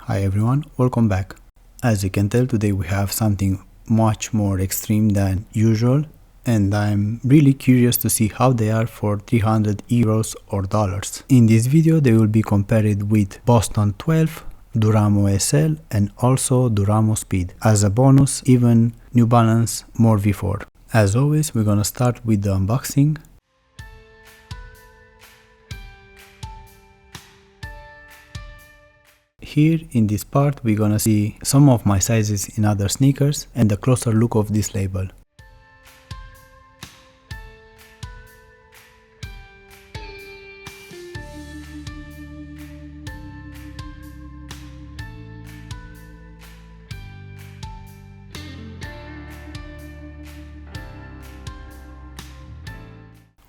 Hi everyone, welcome back. As you can tell, today we have something much more extreme than usual, and I'm really curious to see how they are for 300 euros or dollars. In this video they will be compared with Boston 12, Duramo SL and also Duramo Speed. As a bonus, even New Balance Morev4. As always, we're gonna start with the unboxing. Here in this part we're gonna see some of my sizes in other sneakers and a closer look of this label.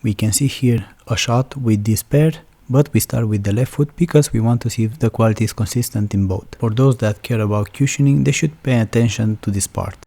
We can see here a shot with this pair, but we start with the left foot because we want to see if the quality is consistent in both. For those that care about cushioning, they should pay attention to this part.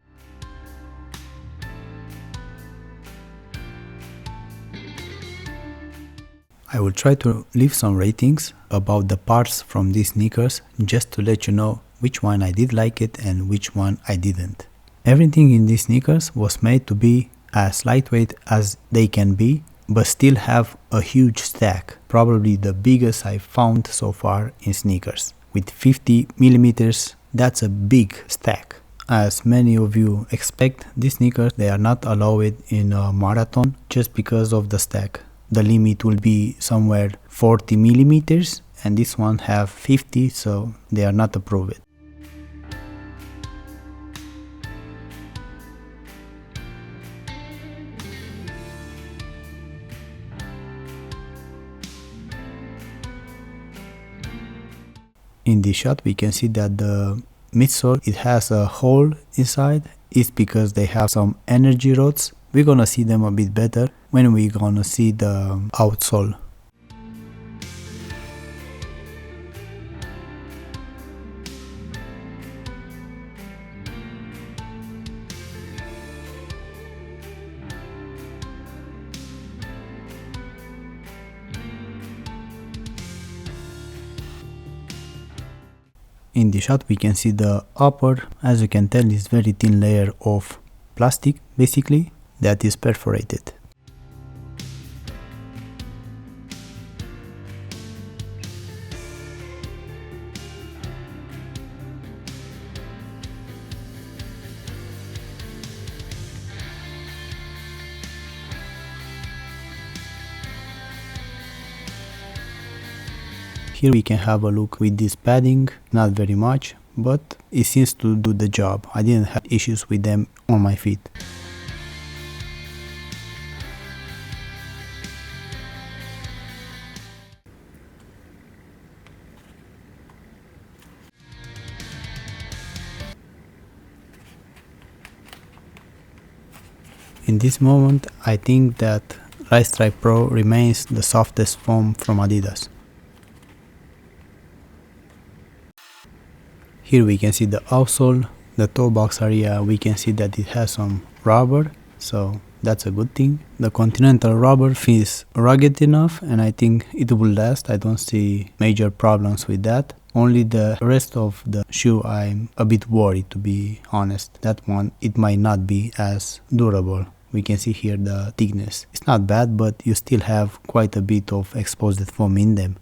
I will try to leave some ratings about the parts from these sneakers just to let you know which one I did like it and which one I didn't. Everything in these sneakers was made to be as lightweight as they can be, but still have a huge stack, probably the biggest I've found so far in sneakers. With 50 millimeters, that's a big stack. As many of you expect, these sneakers, they are not allowed in a marathon just because of the stack. The limit will be somewhere 40 millimeters and this one have 50, so they are not approved. In this shot we can see that the midsole, it has a hole inside. It's because they have some energy rods. We're gonna see them a bit better when we're gonna see the outsole. In the shot we can see the upper. As you can tell, it's very thin layer of plastic basically that is perforated. Here we can have a look with this padding, not very much, but it seems to do the job. I didn't have issues with them on my feet. In this moment, I think that Right Strike Pro remains the softest foam from Adidas. Here we can see the outsole, the toe box area, we can see that it has some rubber, so that's a good thing. The Continental rubber feels rugged enough and I think it will last. I don't see major problems with that. Only the rest of the shoe I'm a bit worried, to be honest. That one, it might not be as durable. We can see here the thickness. It's not bad, but you still have quite a bit of exposed foam in them.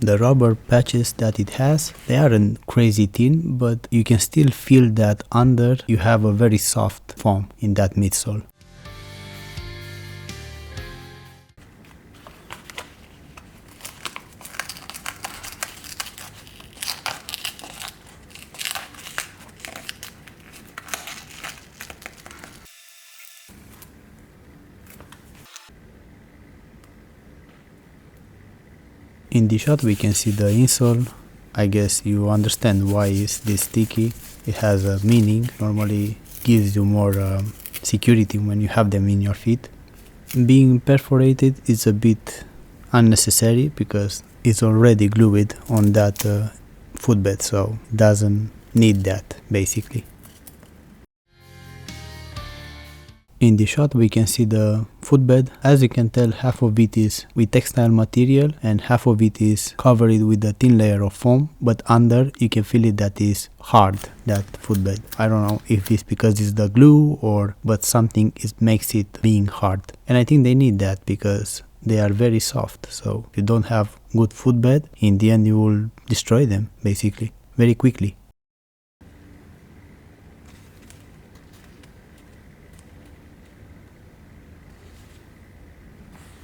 The rubber patches that it has, they aren't crazy thin, but you can still feel that under you have a very soft foam in that midsole. In the shot we can see the insole. I guess you understand why is this sticky. It has a meaning. Normally gives you more security when you have them in your feet. Being perforated is a bit unnecessary because it's already glued on that footbed, so doesn't need that basically. In the shot we can see the footbed. As you can tell, half of it is with textile material and half of it is covered with a thin layer of foam, but under you can feel it that is hard, that footbed. I don't know if it's because it's the glue but something makes it being hard. And I think they need that because they are very soft, so if you don't have good footbed, in the end you will destroy them basically very quickly.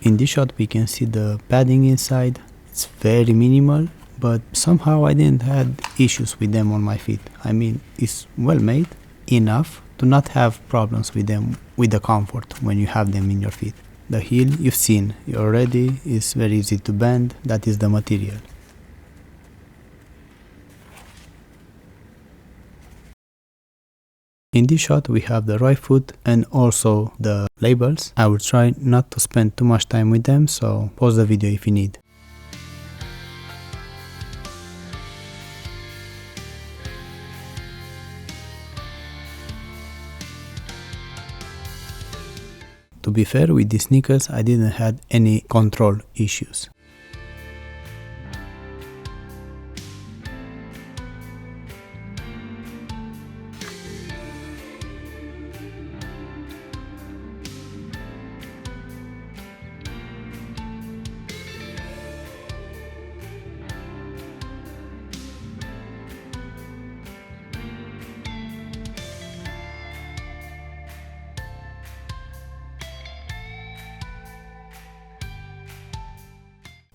In this shot we can see the padding inside. It's very minimal, but somehow I didn't have issues with them on my feet. I mean, it's well made enough to not have problems with them, with the comfort when you have them in your feet. The heel you've seen already is very easy to bend. That is the material. In this shot we have the right foot and also the labels. I will try not to spend too much time with them, so pause the video if you need. To be fair, with these sneakers I didn't have any control issues.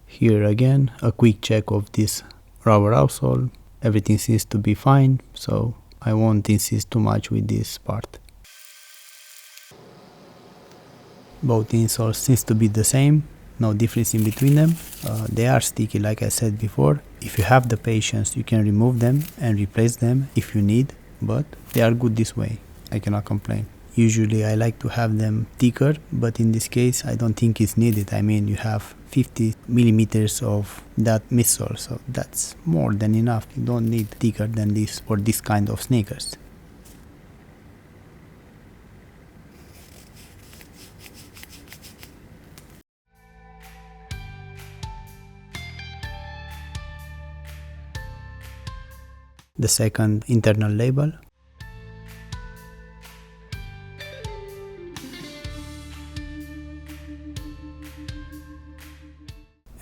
Here again, a quick check of this rubber outsole. Everything seems to be fine, so I won't insist too much with this part. Both insoles seems to be the same, no difference in between them. They are sticky like I said before. If you have the patience you can remove them and replace them if you need, but they are good this way. I cannot complain. Usually I like to have them thicker, but in this case I don't think it's needed. I mean, you have 50 millimeters of that midsole, so that's more than enough. You don't need thicker than this for this kind of sneakers. The second internal label.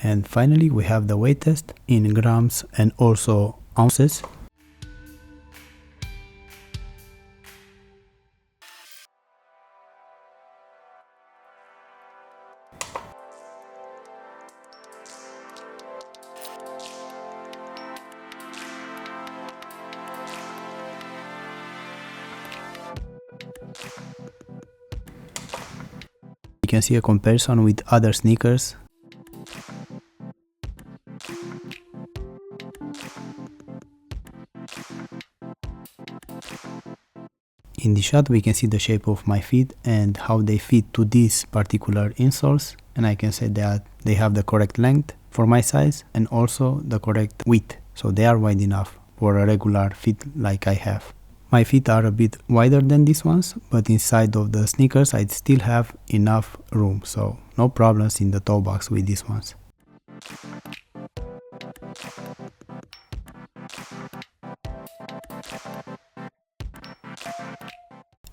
And finally we have the weight test in grams and also ounces. You can see a comparison with other sneakers. In the shot we can see the shape of my feet and how they fit to these particular insoles, and I can say that they have the correct length for my size and also the correct width, so they are wide enough for a regular fit like I have. My feet are a bit wider than these ones, but inside of the sneakers I still have enough room, so no problems in the toe box with these ones.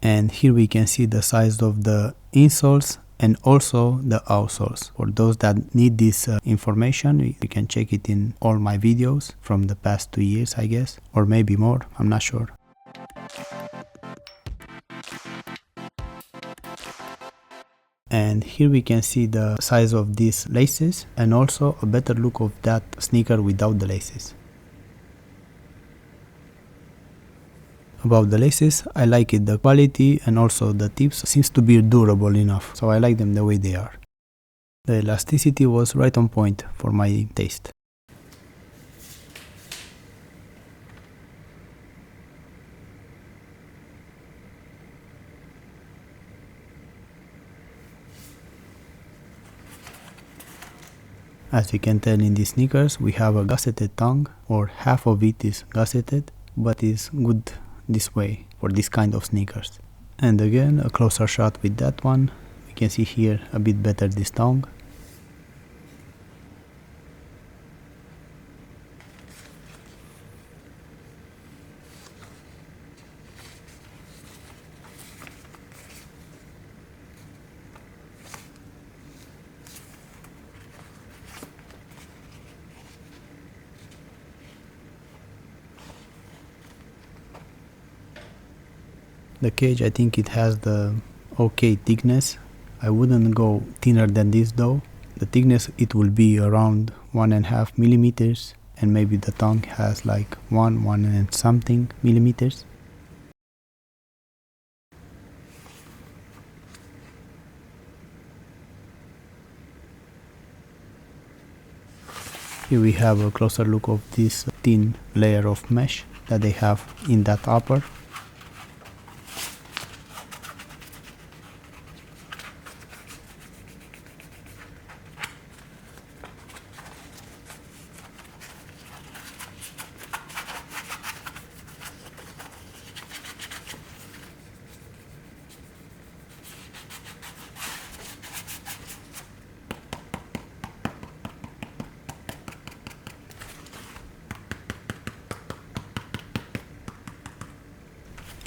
And here we can see the size of the insoles and also the outsoles. For those that need this information, you can check it in all my videos from the past 2 years, I guess, or maybe more, I'm not sure. And here we can see the size of these laces and also a better look of that sneaker without the laces. About the laces, I like it, the quality and also the tips seems to be durable enough, so I like them the way they are. The elasticity was right on point for my taste. As you can tell in these sneakers, we have a gusseted tongue, or half of it is gusseted, but is good this way for this kind of sneakers. And again, a closer shot with that one. We can see here a bit better this tongue. The cage, I think it has the okay thickness. I wouldn't go thinner than this though. The thickness, it will be around 1.5 millimeters, and maybe the tongue has like 1 and something millimeters. Here we have a closer look of this thin layer of mesh that they have in that upper.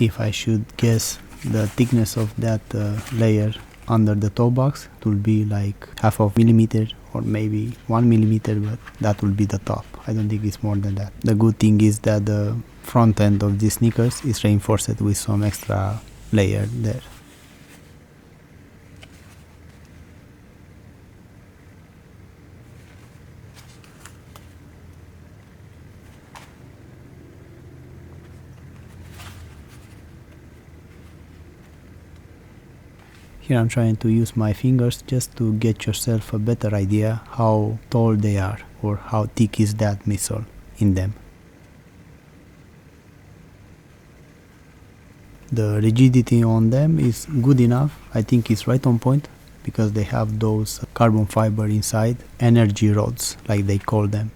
If I should guess the thickness of that layer under the toe box, it will be like half of millimeter or maybe 1 millimeter, but that will be the top. I don't think it's more than that. The good thing is that the front end of these sneakers is reinforced with some extra layer there. Here I'm trying to use my fingers just to get yourself a better idea how tall they are or how thick is that midsole in them. The rigidity on them is good enough. I think it's right on point because they have those carbon fiber inside, energy rods like they call them.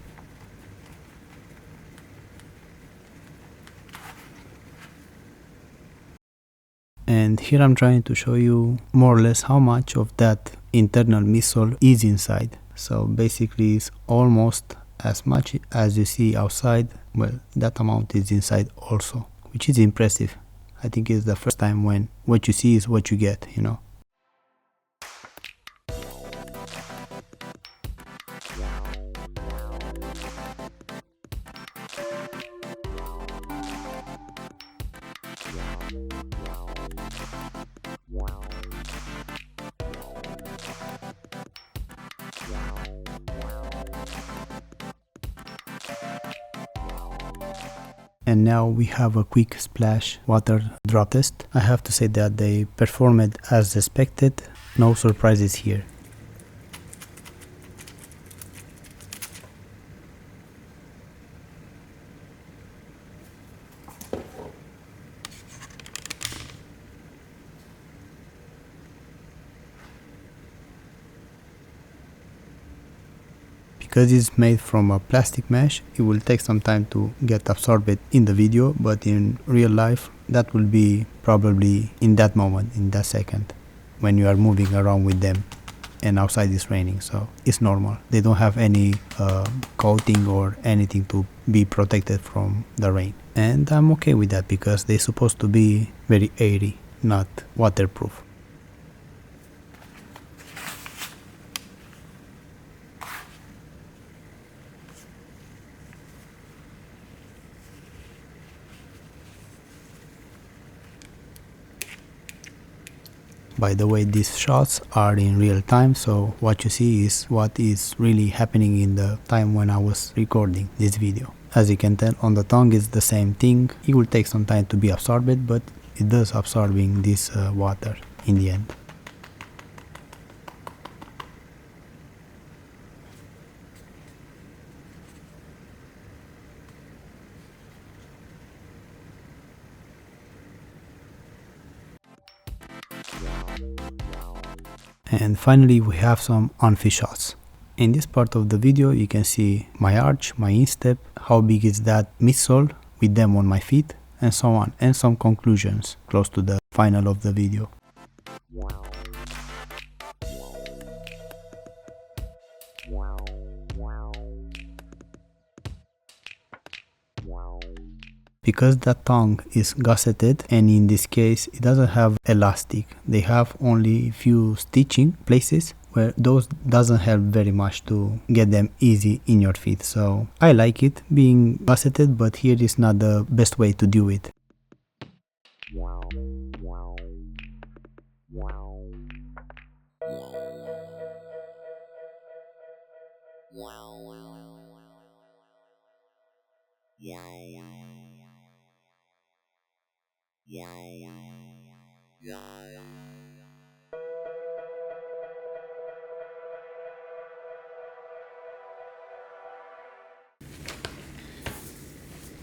And here I'm trying to show you more or less how much of that internal midsole is inside. So basically it's almost as much as you see outside. Well, that amount is inside also, which is impressive. I think it's the first time when what you see is what you get, you know. And now we have a quick splash water drop test. I have to say that they performed as expected, no surprises here. Because it's made from a plastic mesh, it will take some time to get absorbed in the video, but in real life that will be probably in that moment, in that second, when you are moving around with them and outside is raining, so it's normal. They don't have any coating or anything to be protected from the rain. And I'm okay with that because they're supposed to be very airy, not waterproof. By the way, these shots are in real time, so what you see is what is really happening in the time when I was recording this video. As you can tell, on the tongue it's the same thing. It will take some time to be absorbed, but it does absorbing this water in the end. And finally we have some on-feet shots. In this part of the video you can see my arch, my instep, how big is that midsole with them on my feet, and so on, and some conclusions close to the final of the video. Because that tongue is gusseted, and in this case it doesn't have elastic, they have only few stitching places where those doesn't help very much to get them easy in your feet. So I like it being gusseted, but here is not the best way to do it.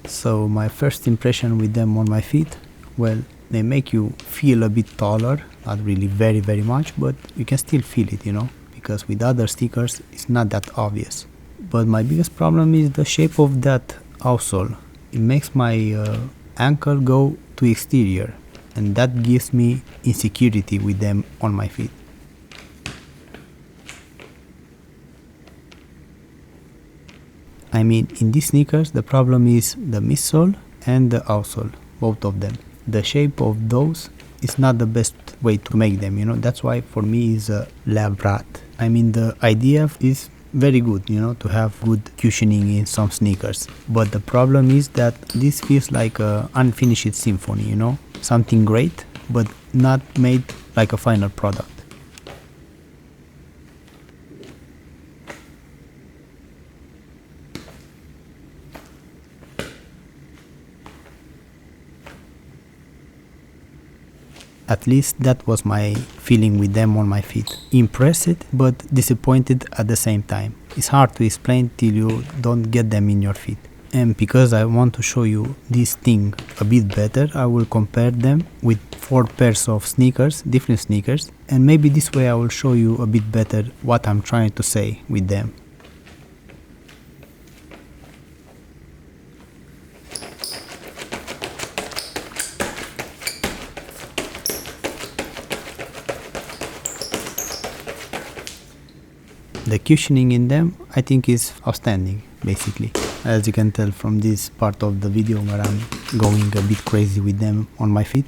So my first impression with them on my feet, well, they make you feel a bit taller, not really very much, but you can still feel it, you know, because with other sneakers it's not that obvious. But my biggest problem is the shape of that outsole. It makes my ankle go to exterior, and that gives me insecurity with them on my feet. I mean, in these sneakers the problem is the midsole and the outsole, both of them. The shape of those is not the best way to make them, you know, that's why for me is a lab rat. I mean, the idea is very good, you know, to have good cushioning in some sneakers, but the problem is that this feels like a unfinished symphony, you know, something great but not made like a final product. At least that was my feeling with them on my feet. Impressed but disappointed at the same time. It's hard to explain till you don't get them in your feet. And because I want to show you this thing a bit better, I will compare them with 4 pairs of sneakers, different sneakers, and maybe this way I will show you a bit better what I'm trying to say with them. The cushioning in them, I think, is outstanding, basically. As you can tell from this part of the video where I'm going a bit crazy with them on my feet.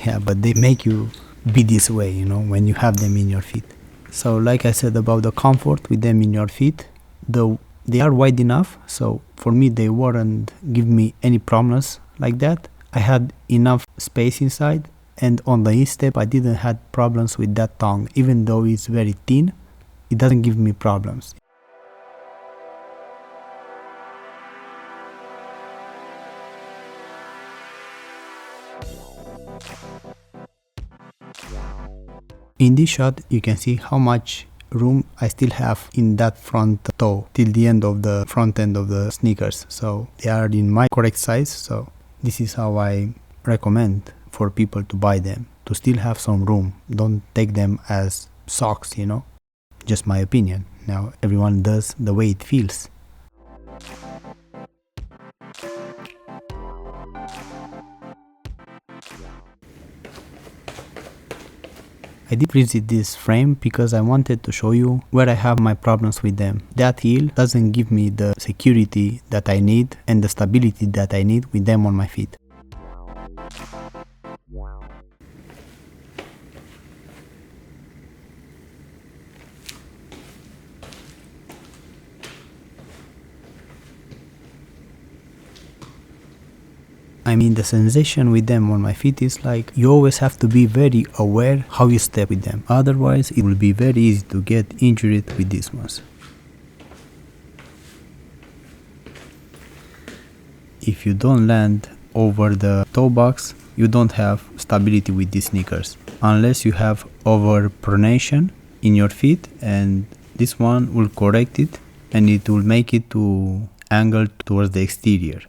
Yeah, but they make you be this way, you know, when you have them in your feet. So like I said about the comfort with them in your feet, they are wide enough, so for me they weren't give me any problems like that. I had enough space inside, and on the instep I didn't have problems with that tongue, even though it's very thin. It doesn't give me problems. In this shot you can see how much room I still have in that front toe till the end of the front end of the sneakers, so they are in my correct size. So this is how I recommend for people to buy them, to still have some room. Don't take them as socks, you know. Just my opinion. Now everyone does the way it feels. I did visit this frame because I wanted to show you where I have my problems with them. That heel doesn't give me the security that I need and the stability that I need with them on my feet. I mean, the sensation with them on my feet is like you always have to be very aware how you step with them. Otherwise, it will be very easy to get injured with these ones. If you don't land over the toe box, you don't have stability with these sneakers unless you have overpronation in your feet, and this one will correct it and it will make it to angle towards the exterior.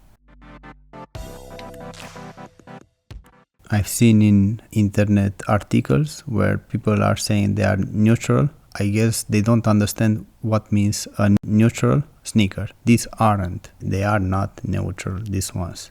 I've seen in internet articles where people are saying they are neutral. I guess they don't understand what means a neutral sneaker. These aren't. They are not neutral, these ones.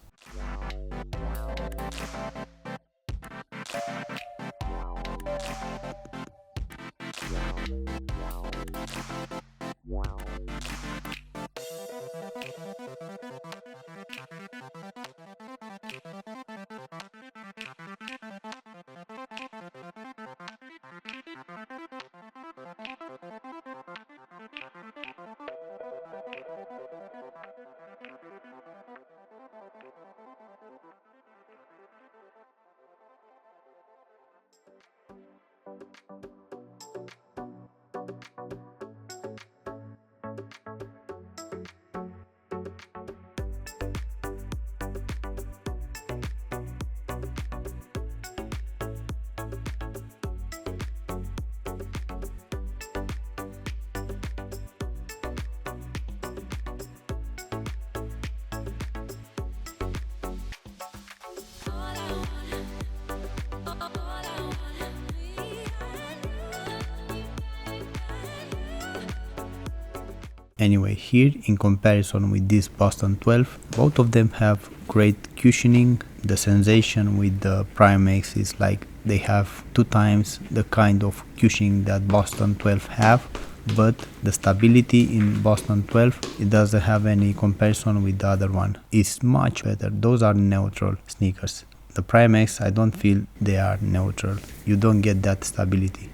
Anyway, here in comparison with this Boston 12, both of them have great cushioning. The sensation with the PrimeX is like they have 2 times the kind of cushioning that Boston 12 have, but the stability in Boston 12, it doesn't have any comparison with the other one. It's much better. Those are neutral sneakers. The PrimeX, I don't feel they are neutral. You don't get that stability.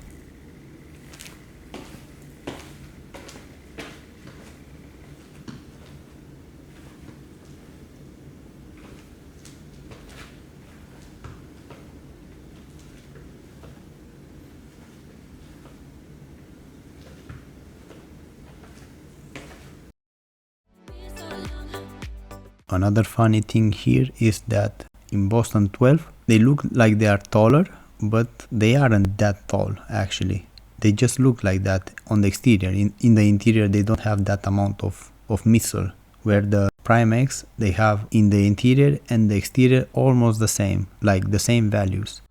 Another funny thing here is that in Boston 12, they look like they are taller, but they aren't that tall actually. They just look like that on the exterior. In the interior, they don't have that amount of missile, where the PrimeX, they have in the interior and the exterior almost the same, like the same values.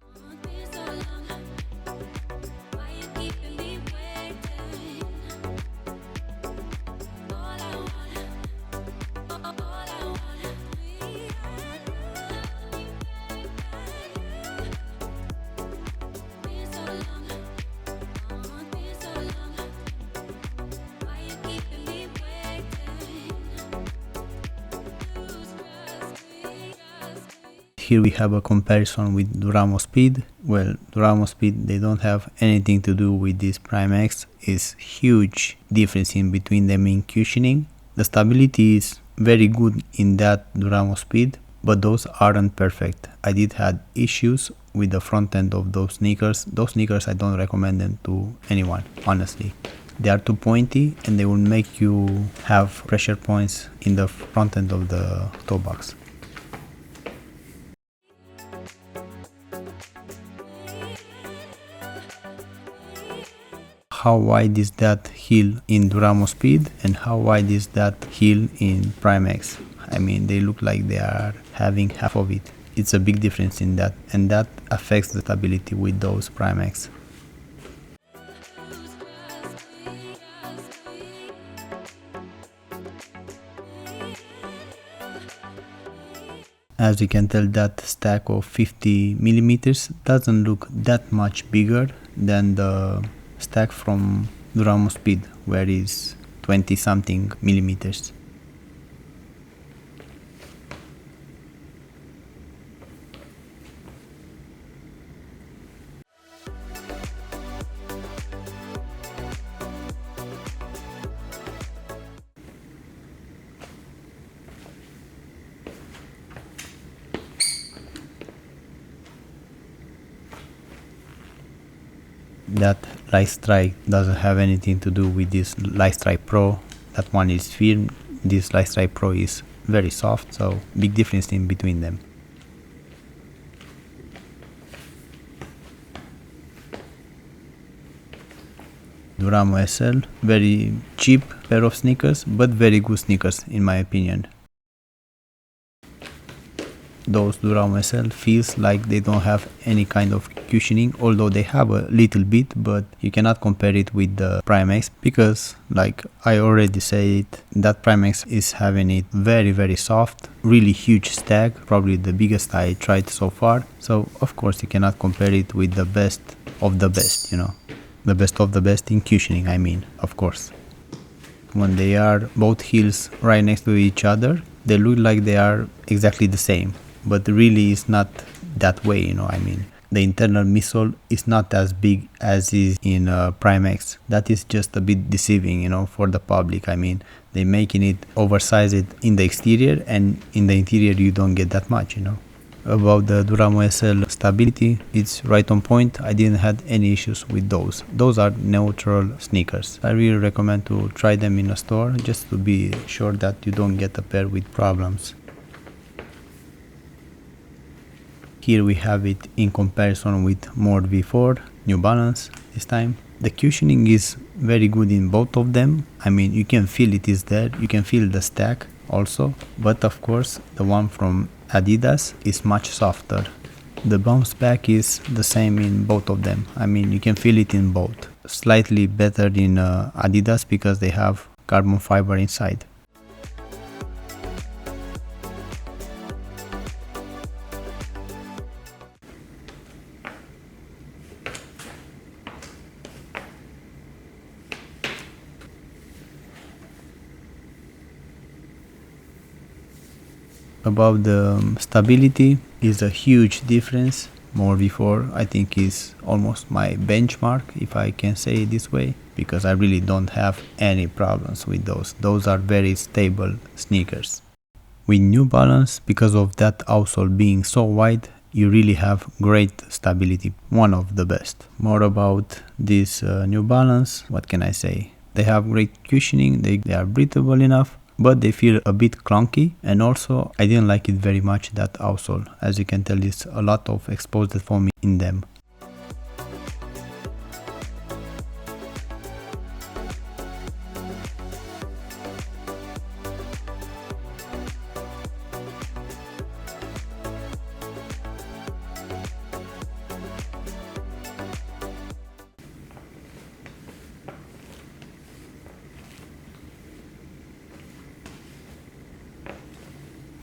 Here we have a comparison with Duramo Speed. Well, Duramo Speed, they don't have anything to do with this PrimeX. It's huge difference in between them in cushioning. The stability is very good in that Duramo Speed, but those aren't perfect. I did have issues with the front end of those sneakers. Those sneakers, I don't recommend them to anyone, honestly. They are too pointy and they will make you have pressure points in the front end of the toe box. How wide is that heel in Duramo Speed and how wide is that heel in PrimeX? I mean, they look like they are having half of it. It's a big difference in that, and that affects the stability with those PrimeX. As you can tell, that stack of 50 millimeters doesn't look that much bigger than the stack from Duramo Speed, where is 20 something millimeters. That Light Strike doesn't have anything to do with this Light Strike Pro. That one is firm. This Light Strike Pro is very soft, so big difference in between them. Duramo SL, very cheap pair of sneakers, but very good sneakers in my opinion. Those Duramo SL feels like they don't have any kind of cushioning, although they have a little bit, but you cannot compare it with the PrimeX because, like I already said, that PrimeX is having it very soft, really huge stack, probably the biggest I tried so far. So of course you cannot compare it with the best of the best, you know, the best of the best in cushioning, I mean, of course. When they are both heels right next to each other, they look like they are exactly the same. But really it's not that way, you know, I mean, the internal midsole is not as big as is in PrimeX. That is just a bit deceiving, you know, for the public. I mean, they're making it oversized in the exterior, and in the interior you don't get that much, you know. About the Duramo SL stability, it's right on point. I didn't have any issues with those. Those are neutral sneakers. I really recommend to try them in a store just to be sure that you don't get a pair with problems. Here we have it in comparison with Morev4, New Balance this time. The cushioning is very good in both of them. I mean, you can feel it is there, you can feel the stack also, but of course the one from Adidas is much softer. The bounce back is the same in both of them. I mean, you can feel it in both. Slightly better in Adidas because they have carbon fiber inside. About the stability, is a huge difference. Morev4 I think is almost my benchmark, if I can say it this way, because I really don't have any problems with those. Those are very stable sneakers. With New Balance, because of that outsole being so wide, you really have great stability, one of the best. More about this New Balance, what can I say? They have great cushioning, they are breathable enough, but they feel a bit clunky, and also I didn't like it very much, that outsole. As you can tell, there's a lot of exposed foam in them.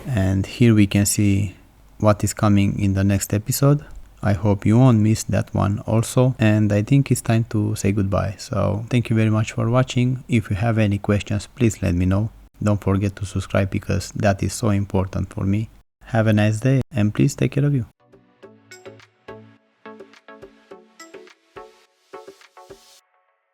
And here we can see what is coming in the next episode. I hope you won't miss that one also, and I think it's time to say goodbye. So thank you very much for watching. If you have any questions, please let me know. Don't forget to subscribe because that is so important for me. Have a nice day and please take care of you.